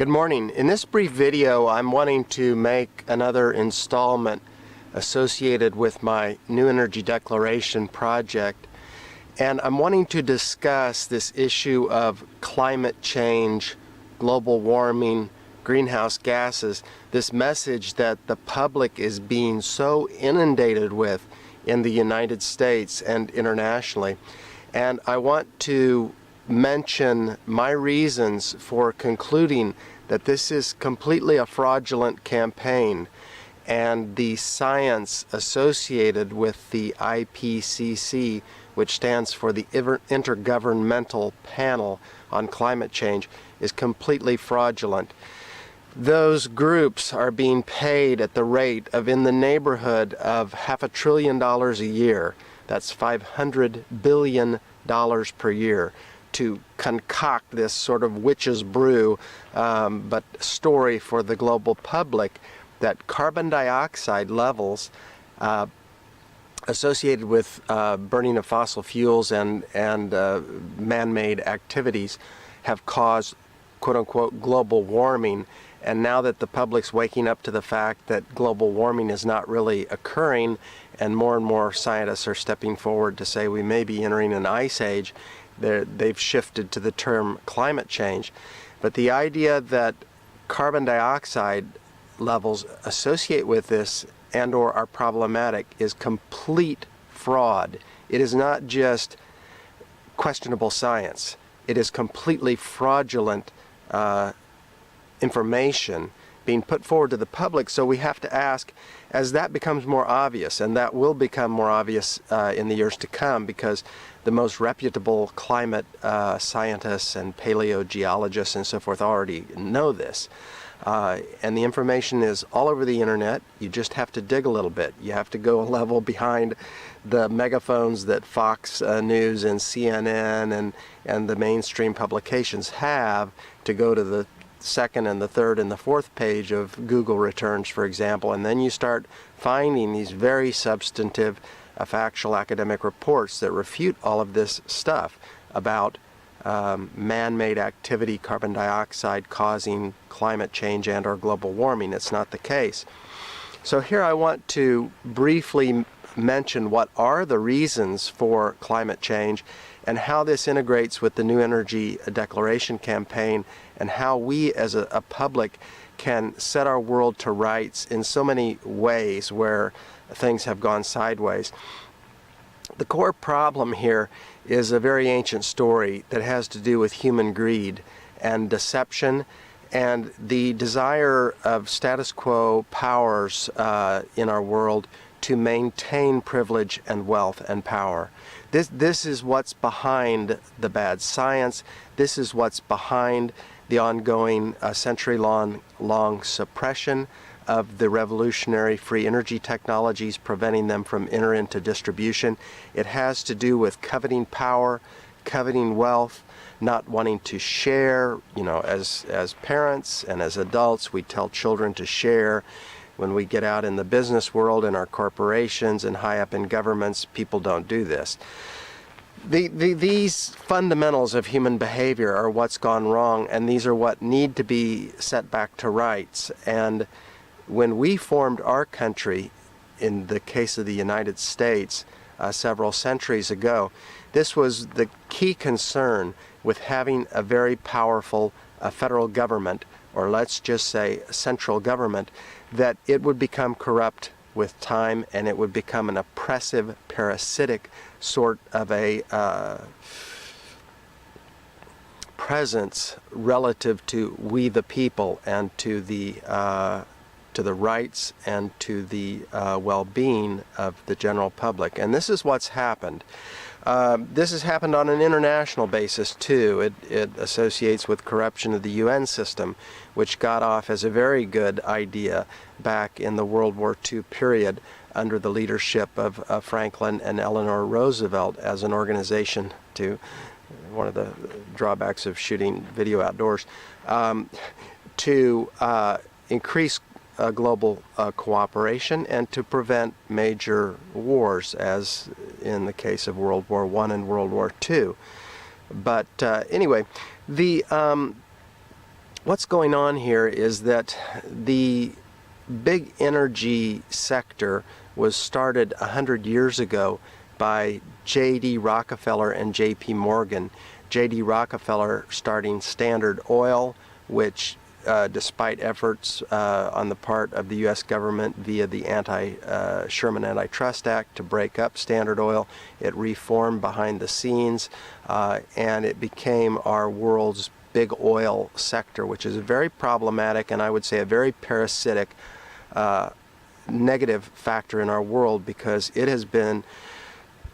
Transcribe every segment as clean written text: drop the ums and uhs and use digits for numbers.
Good morning. In this brief video, I'm wanting to make another installment associated with my New Energy Declaration project, and I'm wanting to discuss this issue of climate change, global warming, greenhouse gases, this message that the public is being so inundated with in the United States and internationally. And I want to mention my reasons for concluding that this is completely a fraudulent campaign, and the science associated with the IPCC, which stands for the Intergovernmental Panel on Climate Change, is completely fraudulent. Those groups are being paid at the rate of in the neighborhood of $500 billion a year. That's $500 billion per year to concoct this sort of witch's brew, but story for the global public that carbon dioxide levels associated with burning of fossil fuels and man-made activities have caused quote-unquote global warming. And now that the public's waking up to the fact that global warming is not really occurring, and more scientists are stepping forward to say we may be entering an ice age, they've shifted to the term climate change. But the idea that carbon dioxide levels associate with this and or are problematic is complete fraud. It is not just questionable science. It is completely fraudulent information being put forward to the public. So we have to ask, as that becomes more obvious, and that will become more obvious in the years to come, because the most reputable climate scientists and paleogeologists and so forth already know this. And the information is all over the internet. You just have to dig a little bit. You have to go a level behind the megaphones that Fox News and CNN and the mainstream publications have to go to the second and the third and the fourth page of Google returns, for example, and then you start finding these very substantive factual academic reports that refute all of this stuff about man-made activity, carbon dioxide causing climate change and or global warming. It's not the case. So here I want to briefly mention what are the reasons for climate change and how this integrates with the New Energy Declaration campaign, and how we as a public can set our world to rights in so many ways where things have gone sideways. The core problem here is a very ancient story that has to do with human greed and deception and the desire of status quo powers in our world to maintain privilege and wealth and power. This is what's behind the bad science. This is what's behind the ongoing century-long suppression of the revolutionary free energy technologies, preventing them from entering into distribution. It has to do with coveting power, coveting wealth, not wanting to share. You know, as parents and as adults, we tell children to share. When we get out in the business world, in our corporations and high up in governments, people don't do this. These fundamentals of human behavior are what's gone wrong, and these are what need to be set back to rights. And when we formed our country, in the case of the United States, several centuries ago, this was the key concern with having a very powerful federal government, or let's just say central government, that it would become corrupt with time, and it would become an oppressive, parasitic sort of a presence relative to we the people and to the rights and to the well-being of the general public. And this is what's happened. This has happened on an international basis too. It associates with corruption of the UN system, which got off as a very good idea back in the World War II period under the leadership of Franklin and Eleanor Roosevelt as an organization to, one of the drawbacks of shooting video outdoors, to increase global cooperation and to prevent major wars, as in the case of World War I and World War II. But anyway, the what's going on here is that the big energy sector was started 100 years ago by J.D. Rockefeller and J.P. Morgan. J.D. Rockefeller starting Standard Oil, which despite efforts on the part of the U.S. government via the Sherman Antitrust Act to break up Standard Oil, it reformed behind the scenes and it became our world's big oil sector, which is very problematic and I would say a very parasitic negative factor in our world, because it has been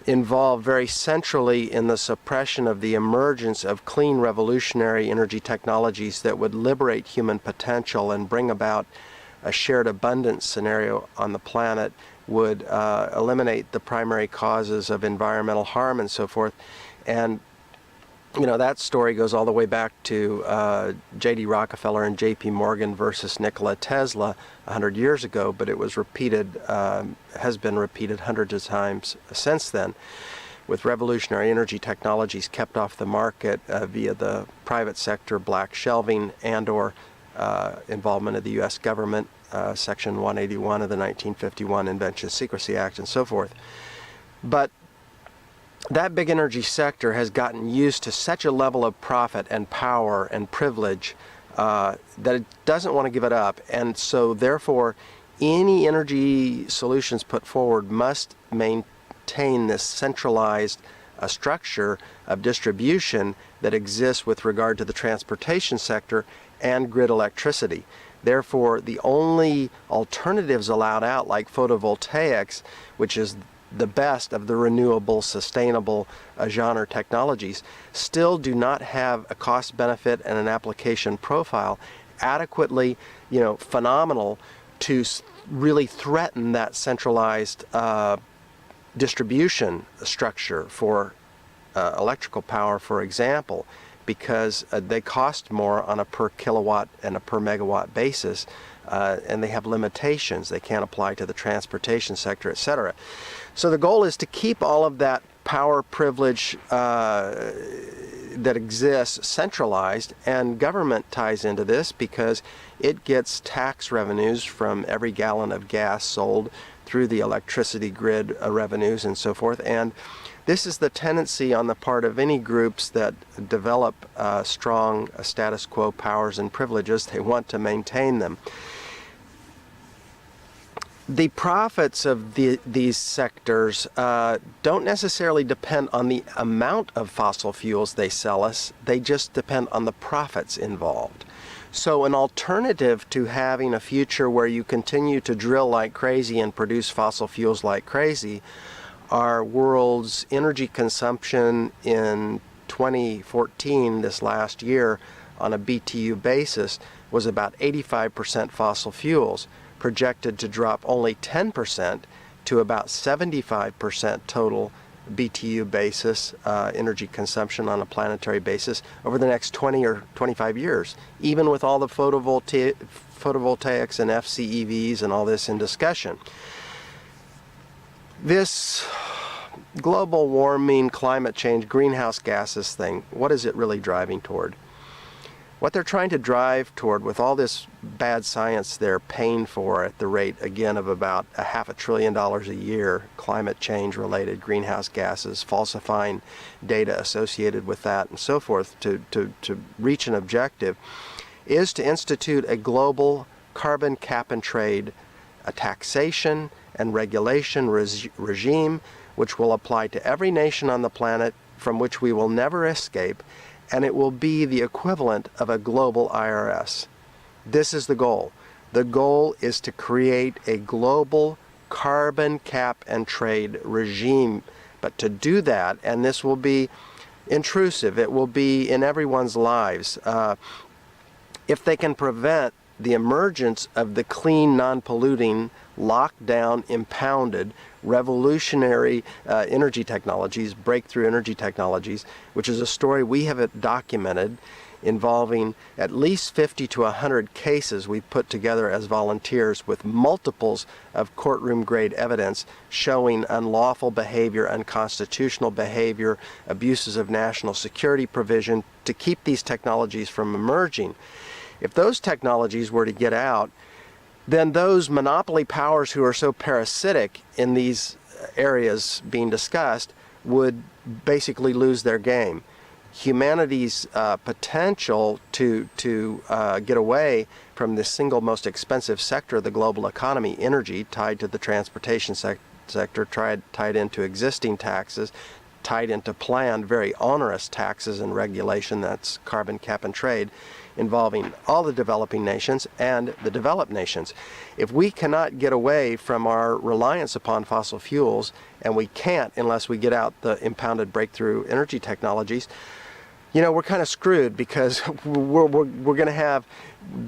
involved very centrally in the suppression of the emergence of clean revolutionary energy technologies that would liberate human potential and bring about a shared abundance scenario on the planet, would eliminate the primary causes of environmental harm and so forth. And you know, that story goes all the way back to J.D. Rockefeller and J.P. Morgan versus Nikola Tesla 100 years ago, but it was repeated, has been repeated hundreds of times since then, with revolutionary energy technologies kept off the market via the private sector black shelving and/or involvement of the U.S. government, Section 181 of the 1951 Invention Secrecy Act and so forth. But that big energy sector has gotten used to such a level of profit and power and privilege that it doesn't want to give it up. And so therefore, any energy solutions put forward must maintain this centralized structure of distribution that exists with regard to the transportation sector and grid electricity. Therefore, the only alternatives allowed out, like photovoltaics, which is the best of the renewable, sustainable genre technologies, still do not have a cost benefit and an application profile adequately, phenomenal to really threaten that centralized distribution structure for electrical power, for example, because they cost more on a per kilowatt and a per megawatt basis, and they have limitations. They can't apply to the transportation sector, etc. So the goal is to keep all of that power privilege that exists centralized, and government ties into this because it gets tax revenues from every gallon of gas sold through the electricity grid revenues and so forth. And this is the tendency on the part of any groups that develop strong status quo powers and privileges. They want to maintain them. The profits of these sectors don't necessarily depend on the amount of fossil fuels they sell us. They just depend on the profits involved. So an alternative to having a future where you continue to drill like crazy and produce fossil fuels like crazy, our world's energy consumption in 2014, this last year, on a BTU basis, was about 85% fossil fuels, projected to drop only 10% to about 75% total BTU basis energy consumption on a planetary basis over the next 20 or 25 years, even with all the photovoltaics and FCEVs and all this in discussion. This global warming, climate change, greenhouse gases thing, what is it really driving toward? What they're trying to drive toward with all this bad science they're paying for at the rate, again, of about $500 billion a year, climate change related greenhouse gases, falsifying data associated with that and so forth to reach an objective, is to institute a global carbon cap and trade, a taxation and regulation regime which will apply to every nation on the planet, from which we will never escape, and it will be the equivalent of a global IRS. This is the goal. The goal is to create a global carbon cap and trade regime. But to do that, and this will be intrusive, it will be in everyone's lives, if they can prevent the emergence of the clean, non-polluting, locked-down, impounded, revolutionary energy technologies, breakthrough energy technologies, which is a story we have documented involving at least 50 to 100 cases we put together as volunteers with multiples of courtroom-grade evidence showing unlawful behavior, unconstitutional behavior, abuses of national security provision to keep these technologies from emerging. If those technologies were to get out, then those monopoly powers who are so parasitic in these areas being discussed would basically lose their game. Humanity's potential to get away from the single most expensive sector of the global economy, energy, tied to the transportation sector, tied into existing taxes, tied into planned, very onerous taxes and regulation, that's carbon cap and trade, involving all the developing nations and the developed nations. If we cannot get away from our reliance upon fossil fuels, and we can't unless we get out the impounded breakthrough energy technologies, you know, we're kind of screwed, because we're going to have,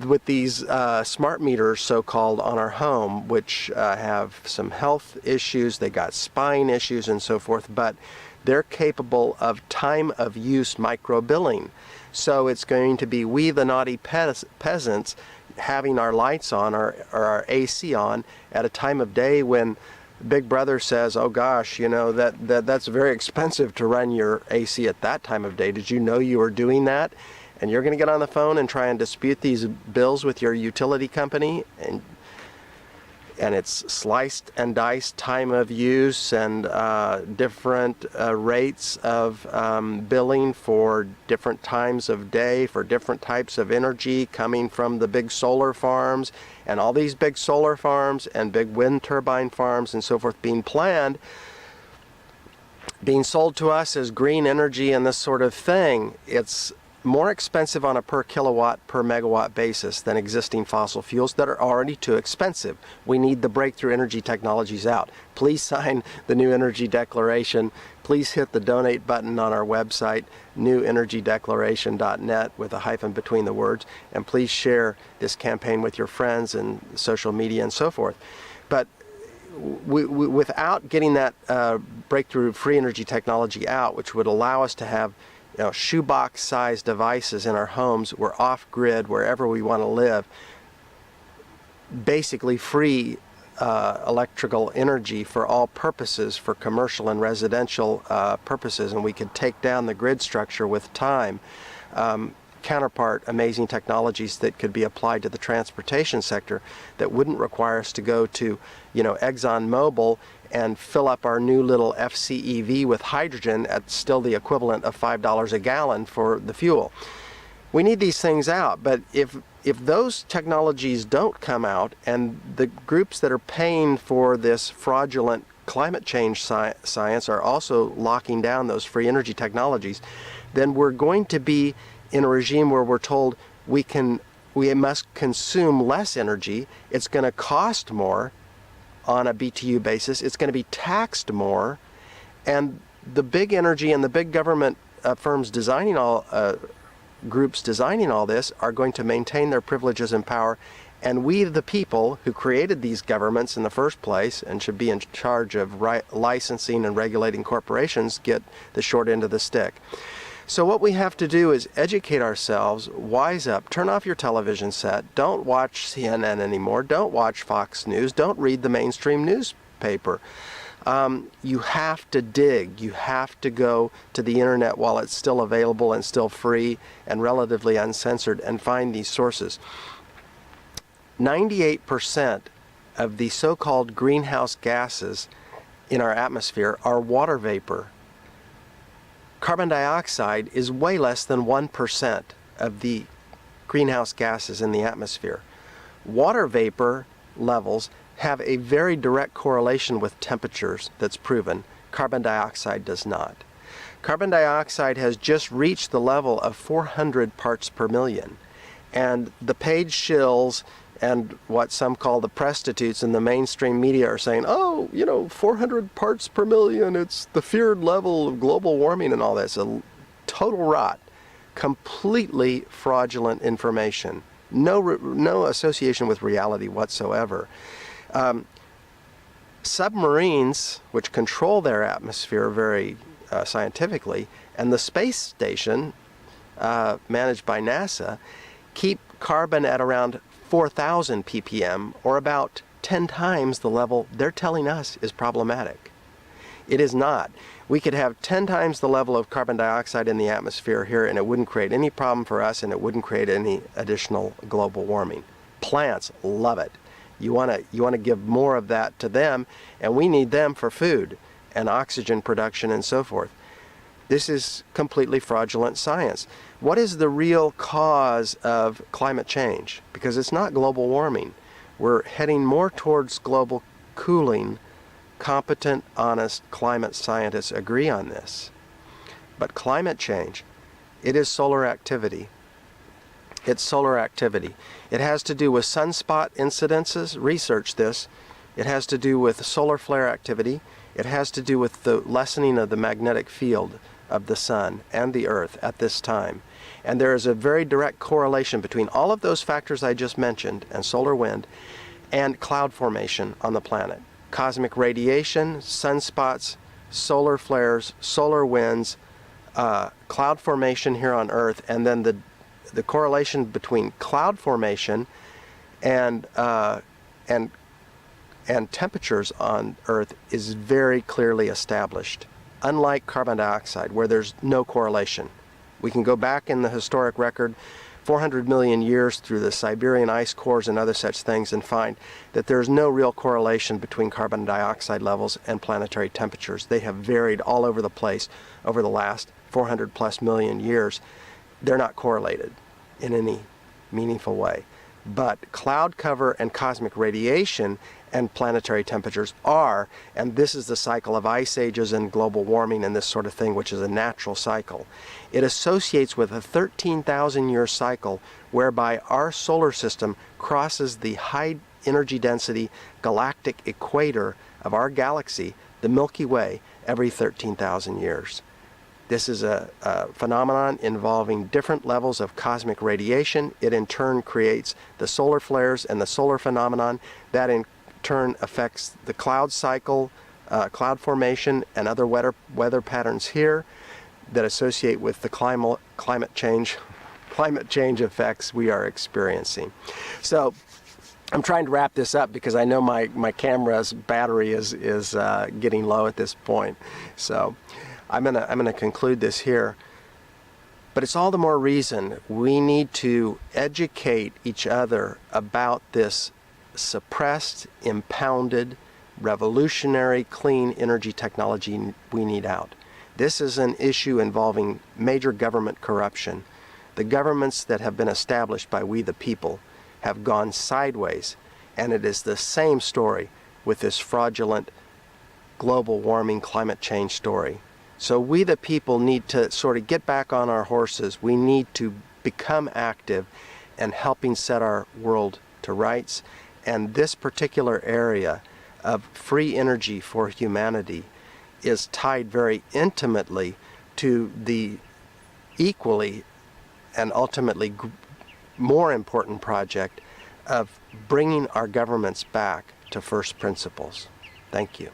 with these smart meters, so-called, on our home, which have some health issues, they got spine issues and so forth, but they're capable of time of use micro-billing. So it's going to be we, the naughty peasants, having our lights on or our AC on at a time of day when Big Brother says, oh gosh, you know, that's very expensive to run your AC at that time of day. Did you know you were doing that? And you're going to get on the phone and try and dispute these bills with your utility company, and it's sliced and diced time of use and different rates of billing for different times of day, for different types of energy coming from the big solar farms, and all these big solar farms and big wind turbine farms and so forth being planned, being sold to us as green energy and this sort of thing. It's more expensive on a per kilowatt, per megawatt basis than existing fossil fuels that are already too expensive. We need the breakthrough energy technologies out. Please sign the New Energy Declaration. Please hit the donate button on our website, newenergydeclaration.net, with a hyphen between the words, and please share this campaign with your friends and social media and so forth. But without getting that breakthrough free energy technology out, which would allow us to have, you know, shoebox-sized devices in our homes, we're off-grid wherever we want to live, basically free electrical energy for all purposes, for commercial and residential purposes, and we could take down the grid structure with time. Counterpart amazing technologies that could be applied to the transportation sector that wouldn't require us to go to, you know, ExxonMobil and fill up our new little FCEV with hydrogen at still the equivalent of $5 a gallon for the fuel. We need these things out, but if those technologies don't come out, and the groups that are paying for this fraudulent climate change science are also locking down those free energy technologies, then we're going to be in a regime where we're told we must consume less energy, it's going to cost more on a BTU basis, it's going to be taxed more, and the big energy and the big government firms designing groups designing all this are going to maintain their privileges and power, and we, the people who created these governments in the first place and should be in charge of licensing and regulating corporations, get the short end of the stick. So what we have to do is educate ourselves, wise up, turn off your television set, don't watch CNN anymore, don't watch Fox News, don't read the mainstream newspaper. You have to dig, you have to go to the internet while it's still available and still free and relatively uncensored and find these sources. 98% of the so-called greenhouse gases in our atmosphere are water vapor. Carbon dioxide is way less than 1% of the greenhouse gases in the atmosphere. Water vapor levels have a very direct correlation with temperatures that's proven. Carbon dioxide does not. Carbon dioxide has just reached the level of 400 parts per million. And the paid shills and what some call the prostitutes in the mainstream media are saying, oh, you know, 400 parts per million, it's the feared level of global warming and all that. It's a total rot, completely fraudulent information, no association with reality whatsoever. Submarines, which control their atmosphere very scientifically, and the space station managed by NASA, keep carbon at around 4,000 ppm, or about 10 times the level they're telling us is problematic. It is not. We could have 10 times the level of carbon dioxide in the atmosphere here, and it wouldn't create any problem for us, and it wouldn't create any additional global warming. Plants love it. You want to give more of that to them, and we need them for food and oxygen production and so forth. This is completely fraudulent science. What is the real cause of climate change? Because it's not global warming. We're heading more towards global cooling. Competent, honest climate scientists agree on this. But climate change, it is solar activity. It's solar activity. It has to do with sunspot incidences. Research this. It has to do with solar flare activity. It has to do with the lessening of the magnetic field of the sun and the earth at this time. And there is a very direct correlation between all of those factors I just mentioned, and solar wind, and cloud formation on the planet. Cosmic radiation, sunspots, solar flares, solar winds, cloud formation here on Earth, and then the correlation between cloud formation and temperatures on Earth is very clearly established. Unlike carbon dioxide, where there's no correlation. We can go back in the historic record 400 million years through the Siberian ice cores and other such things and find that there's no real correlation between carbon dioxide levels and planetary temperatures. They have varied all over the place over the last 400 plus million years. They're not correlated in any meaningful way. But cloud cover and cosmic radiation and planetary temperatures are, and this is the cycle of ice ages and global warming and this sort of thing, which is a natural cycle. It associates with a 13,000-year cycle whereby our solar system crosses the high energy density galactic equator of our galaxy, the Milky Way, every 13,000 years. This is a phenomenon involving different levels of cosmic radiation. It in turn creates the solar flares and the solar phenomenon. That in turn affects the cloud cycle, cloud formation, and other weather patterns here that associate with the climate change effects we are experiencing. So I'm trying to wrap this up because I know my camera's battery is getting low at this point. So I'm gonna conclude this here. But it's all the more reason we need to educate each other about this suppressed, impounded, revolutionary, clean energy technology we need out. This is an issue involving major government corruption. The governments that have been established by we the people have gone sideways, and it is the same story with this fraudulent global warming climate change story. So we the people need to sort of get back on our horses. We need to become active in helping set our world to rights. And this particular area of free energy for humanity is tied very intimately to the equally and ultimately more important project of bringing our governments back to first principles. Thank you.